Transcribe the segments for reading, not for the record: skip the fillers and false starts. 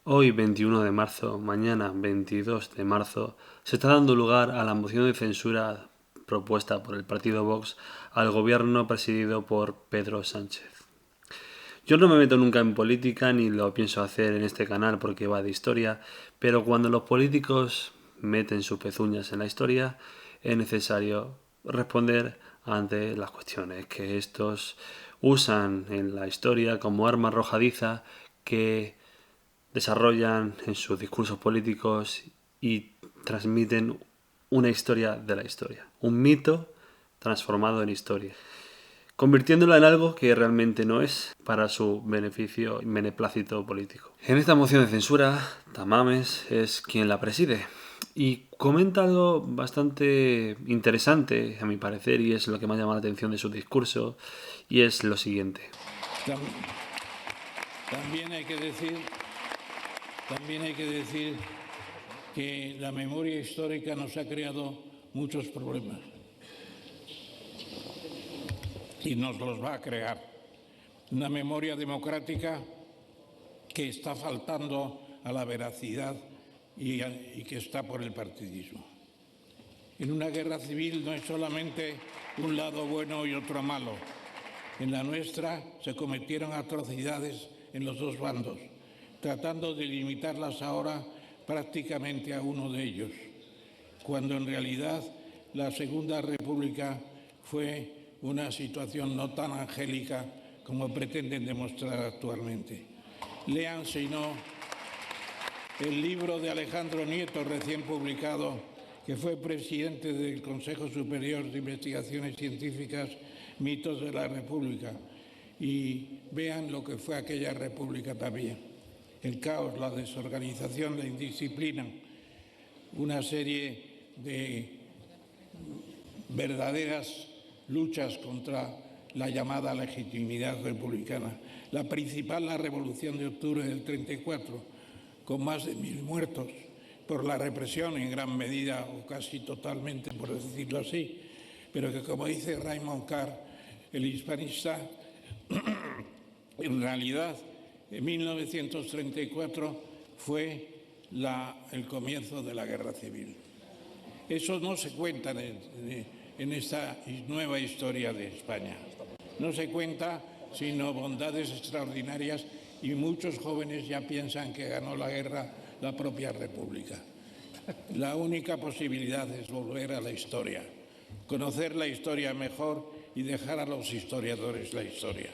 Hoy, 21 de marzo, mañana, 22 de marzo, se está dando lugar a la moción de censura propuesta por el partido Vox al gobierno presidido por Pedro Sánchez. Yo no me meto nunca en política ni lo pienso hacer en este canal porque va de historia, pero cuando los políticos meten sus pezuñas en la historia, es necesario responder ante las cuestiones que estos usan en la historia como arma arrojadiza que desarrollan en sus discursos políticos y transmiten una historia de la historia, un mito transformado en historia, convirtiéndola en algo que realmente no es para su beneficio y beneplácito político. En esta moción de censura, Tamames es quien la preside y comenta algo bastante interesante, a mi parecer, y es lo que me ha llamado la atención de su discurso, y es lo siguiente. También hay que decir que la memoria histórica nos ha creado muchos problemas y nos los va a crear. Una memoria democrática que está faltando a la veracidad y que está por el partidismo. En una guerra civil no es solamente un lado bueno y otro malo. En la nuestra se cometieron atrocidades en los dos bandos, tratando de limitarlas ahora prácticamente a uno de ellos, cuando en realidad la Segunda República fue una situación no tan angélica como pretenden demostrar actualmente. Lean, si no, el libro de Alejandro Nieto, recién publicado, que fue presidente del Consejo Superior de Investigaciones Científicas, Mitos de la República, y vean lo que fue aquella república también. El caos, la desorganización, la indisciplina, una serie de verdaderas luchas contra la llamada legitimidad republicana. La principal, la Revolución de Octubre del 34, con más de 1000 muertos por la represión en gran medida o casi totalmente, por decirlo así, pero que, como dice Raymond Carr, el hispanista, en realidad en 1934 fue el comienzo de la Guerra Civil. Eso no se cuenta en esta nueva historia de España. No se cuenta sino bondades extraordinarias y muchos jóvenes ya piensan que ganó la guerra la propia República. La única posibilidad es volver a la historia, conocer la historia mejor y dejar a los historiadores la historia.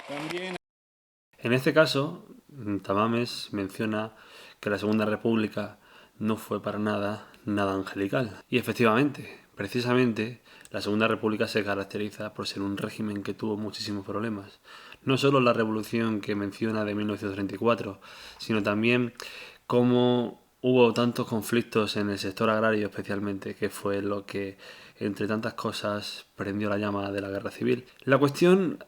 También... En este caso, Tamames menciona que la Segunda República no fue para nada angelical. Y efectivamente, precisamente, la Segunda República se caracteriza por ser un régimen que tuvo muchísimos problemas. No solo la revolución que menciona de 1934, sino también cómo hubo tantos conflictos en el sector agrario especialmente, que fue lo que, entre tantas cosas, prendió la llama de la guerra civil. La cuestión,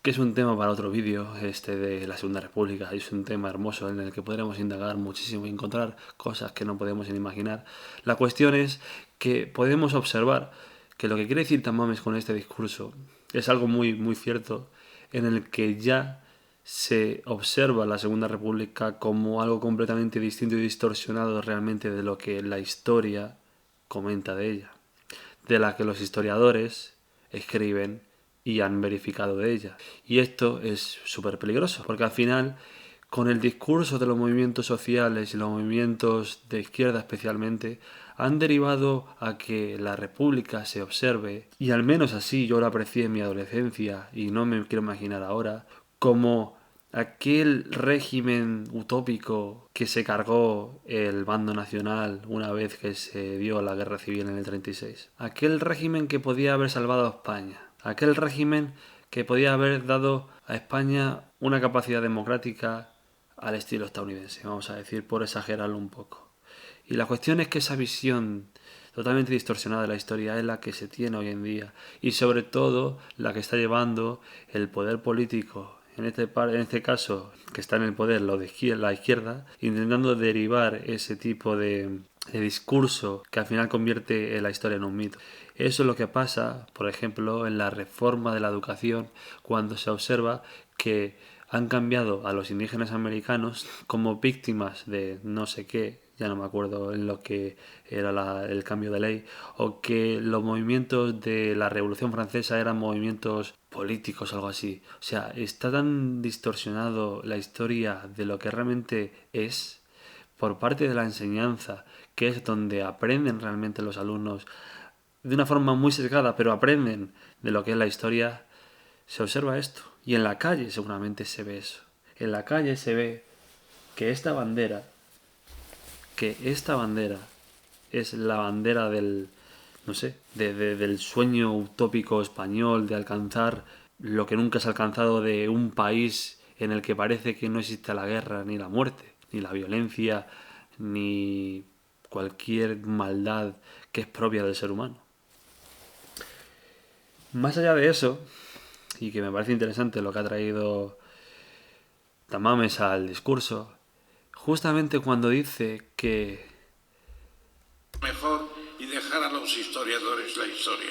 que es un tema para otro vídeo, este de la Segunda República, es un tema hermoso en el que podremos indagar muchísimo y encontrar cosas que no podemos ni imaginar. La cuestión es que podemos observar que lo que quiere decir Tamames con este discurso es algo muy, muy cierto, en el que ya se observa la Segunda República como algo completamente distinto y distorsionado realmente de lo que la historia comenta de ella, de la que los historiadores escriben y han verificado de ella. Y esto es súper peligroso, porque al final, con el discurso de los movimientos sociales y los movimientos de izquierda especialmente, han derivado a que la República se observe, y al menos así yo lo aprecié en mi adolescencia y no me quiero imaginar ahora, como aquel régimen utópico que se cargó el bando nacional una vez que se dio la guerra civil en el 36. Aquel régimen que podía haber salvado a España. Aquel régimen que podía haber dado a España una capacidad democrática al estilo estadounidense, vamos a decir, por exagerarlo un poco. Y la cuestión es que esa visión totalmente distorsionada de la historia es la que se tiene hoy en día, y sobre todo la que está llevando el poder político, en este caso que está en el poder la izquierda, intentando derivar ese tipo de discurso que al final convierte la historia en un mito. Eso es lo que pasa, por ejemplo, en la reforma de la educación, cuando se observa que han cambiado a los indígenas americanos como víctimas de no sé qué, ya no me acuerdo en lo que era el cambio de ley, o que los movimientos de la Revolución Francesa eran movimientos políticos o algo así. O sea, está tan distorsionado la historia de lo que realmente es por parte de la enseñanza, que es donde aprenden realmente los alumnos de una forma muy sesgada, pero aprenden de lo que es la historia. Se observa esto. Y en la calle seguramente se ve eso. En la calle se ve que esta bandera es la bandera del, no sé, del sueño utópico español de alcanzar lo que nunca se ha alcanzado, de un país en el que parece que no existe la guerra, ni la muerte, ni la violencia, ni cualquier maldad que es propia del ser humano. Más allá de eso, y que me parece interesante lo que ha traído Tamames al discurso, justamente cuando dice que mejor y dejar a los historiadores la historia.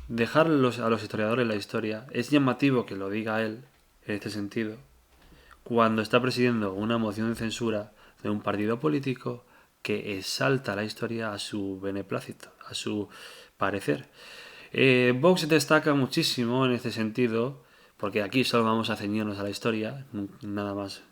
dejar a los historiadores la historia, es llamativo que lo diga él en este sentido, cuando está presidiendo una moción de censura de un partido político que exalta la historia a su beneplácito, a su parecer. Vox destaca muchísimo en este sentido, porque aquí solo vamos a ceñirnos a la historia, nada más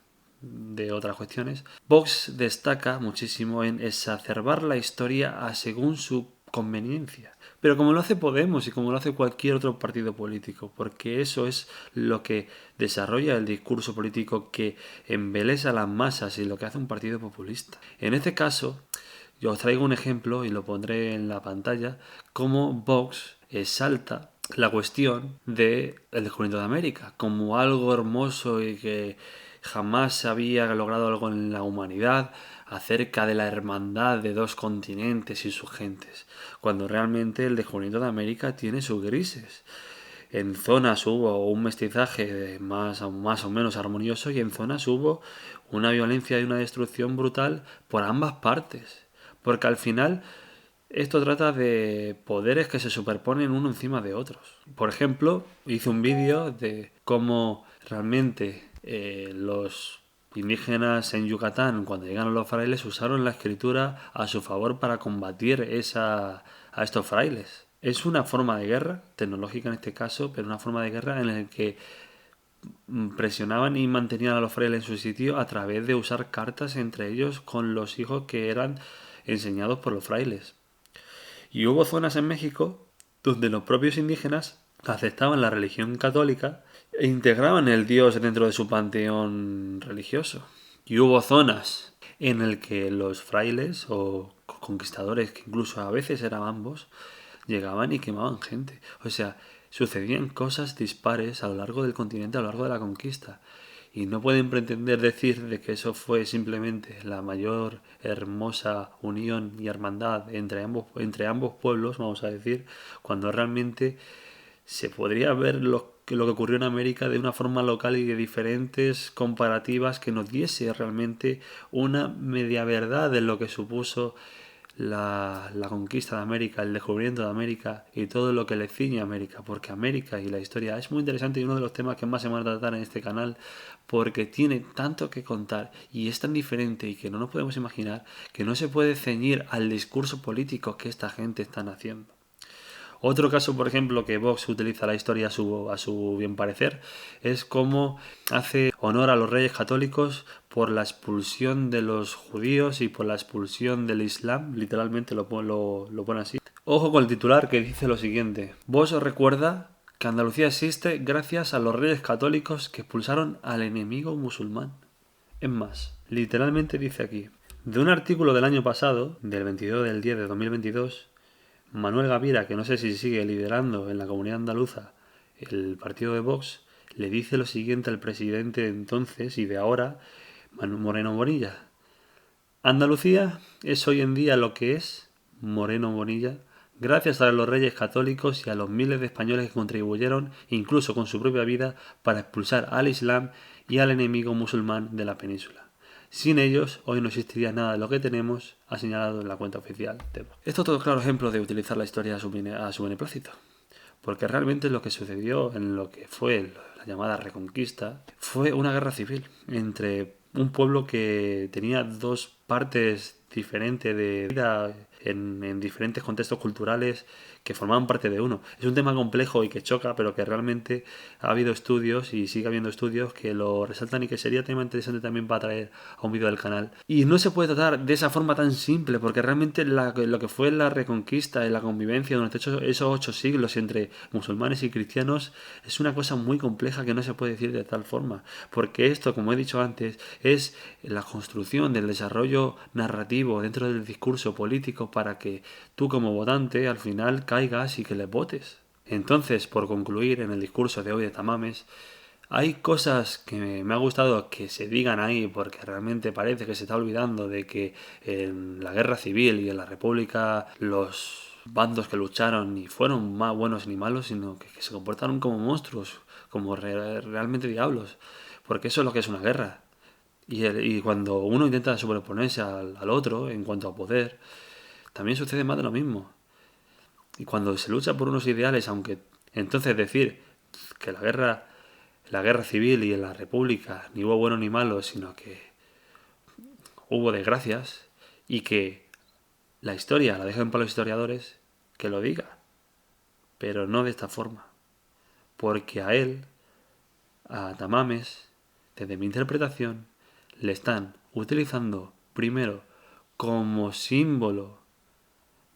de otras cuestiones. Vox destaca muchísimo en exacerbar la historia a según su conveniencia, pero como lo hace Podemos y como lo hace cualquier otro partido político, porque eso es lo que desarrolla el discurso político que embelesa a las masas y lo que hace un partido populista. En este caso, yo os traigo un ejemplo y lo pondré en la pantalla, cómo Vox exalta la cuestión del descubrimiento de América como algo hermoso y que jamás se había logrado algo en la humanidad acerca de la hermandad de dos continentes y sus gentes, cuando realmente el descubrimiento de América tiene sus grises. En zonas hubo un mestizaje más o menos armonioso y en zonas hubo una violencia y una destrucción brutal por ambas partes. Porque al final esto trata de poderes que se superponen uno encima de otros. Por ejemplo, hice un vídeo de cómo realmente los indígenas en Yucatán, cuando llegaron los frailes, usaron la escritura a su favor para combatir a estos frailes. Es una forma de guerra, tecnológica en este caso, pero una forma de guerra en la que presionaban y mantenían a los frailes en su sitio a través de usar cartas entre ellos con los hijos que eran enseñados por los frailes. Y hubo zonas en México donde los propios indígenas aceptaban la religión católica e integraban el Dios dentro de su panteón religioso. Y hubo zonas en el que los frailes o conquistadores, que incluso a veces eran ambos, llegaban y quemaban gente. O sea, sucedían cosas dispares a lo largo del continente, a lo largo de la conquista. Y no pueden pretender decir de que eso fue simplemente la mayor hermosa unión y hermandad entre ambos pueblos, vamos a decir, cuando realmente se podría ver lo que ocurrió en América de una forma local y de diferentes comparativas que nos diese realmente una media verdad de lo que supuso la conquista de América, el descubrimiento de América y todo lo que le ciñe a América, porque América y la historia es muy interesante y uno de los temas que más se van a tratar en este canal, porque tiene tanto que contar y es tan diferente y que no nos podemos imaginar que no se puede ceñir al discurso político que esta gente están haciendo. Otro caso, por ejemplo, que Vox utiliza la historia a su bien parecer, es cómo hace honor a los reyes católicos por la expulsión de los judíos y por la expulsión del Islam, literalmente lo pone así. Ojo con el titular que dice lo siguiente: Vox os recuerda que Andalucía existe gracias a los reyes católicos que expulsaron al enemigo musulmán. Es más, literalmente dice aquí, de un artículo del año pasado, del 22 del 10 de 2022, Manuel Gavira, que no sé si sigue liderando en la comunidad andaluza el partido de Vox, le dice lo siguiente al presidente de entonces y de ahora, Moreno Bonilla. Andalucía es hoy en día lo que es, Moreno Bonilla, gracias a los reyes católicos y a los miles de españoles que contribuyeron, incluso con su propia vida, para expulsar al Islam y al enemigo musulmán de la península. Sin ellos, hoy no existiría nada de lo que tenemos, ha señalado en la cuenta oficial de Vox. Esto es todo claro ejemplo de utilizar la historia a su beneplácito, porque realmente lo que sucedió en lo que fue la llamada Reconquista, fue una guerra civil entre un pueblo que tenía dos partes diferentes de vida en diferentes contextos culturales que formaban parte de uno. Es un tema complejo y que choca, pero que realmente ha habido estudios y sigue habiendo estudios que lo resaltan y que sería tema interesante también para traer a un vídeo del canal. Y no se puede tratar de esa forma tan simple, porque realmente lo que fue la reconquista y la convivencia durante esos 8 siglos entre musulmanes y cristianos es una cosa muy compleja que no se puede decir de tal forma, porque esto, como he dicho antes, es la construcción del desarrollo narrativo dentro del discurso político para que tú como votante al final caigas y que le votes. Entonces, por concluir, en el discurso de hoy de Tamames, hay cosas que me ha gustado que se digan ahí porque realmente parece que se está olvidando de que en la guerra civil y en la república los bandos que lucharon ni fueron más buenos ni malos, sino que se comportaron como monstruos, como realmente diablos, porque eso es lo que es una guerra. Y cuando uno intenta sobreponerse al otro en cuanto a poder, también sucede más de lo mismo. Y cuando se lucha por unos ideales, aunque entonces decir que la guerra civil y en la república ni hubo bueno ni malo, sino que hubo desgracias y que la historia la dejan para los historiadores, que lo diga, pero no de esta forma. Porque a él, a Tamames, desde mi interpretación, le están utilizando primero como símbolo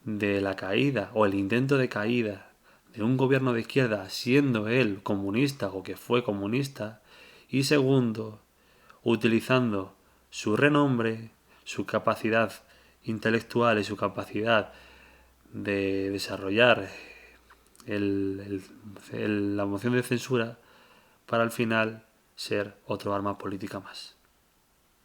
de la caída o el intento de caída de un gobierno de izquierda siendo él comunista o que fue comunista, y segundo, utilizando su renombre, su capacidad intelectual y su capacidad de desarrollar la moción de censura para al final ser otro arma política más.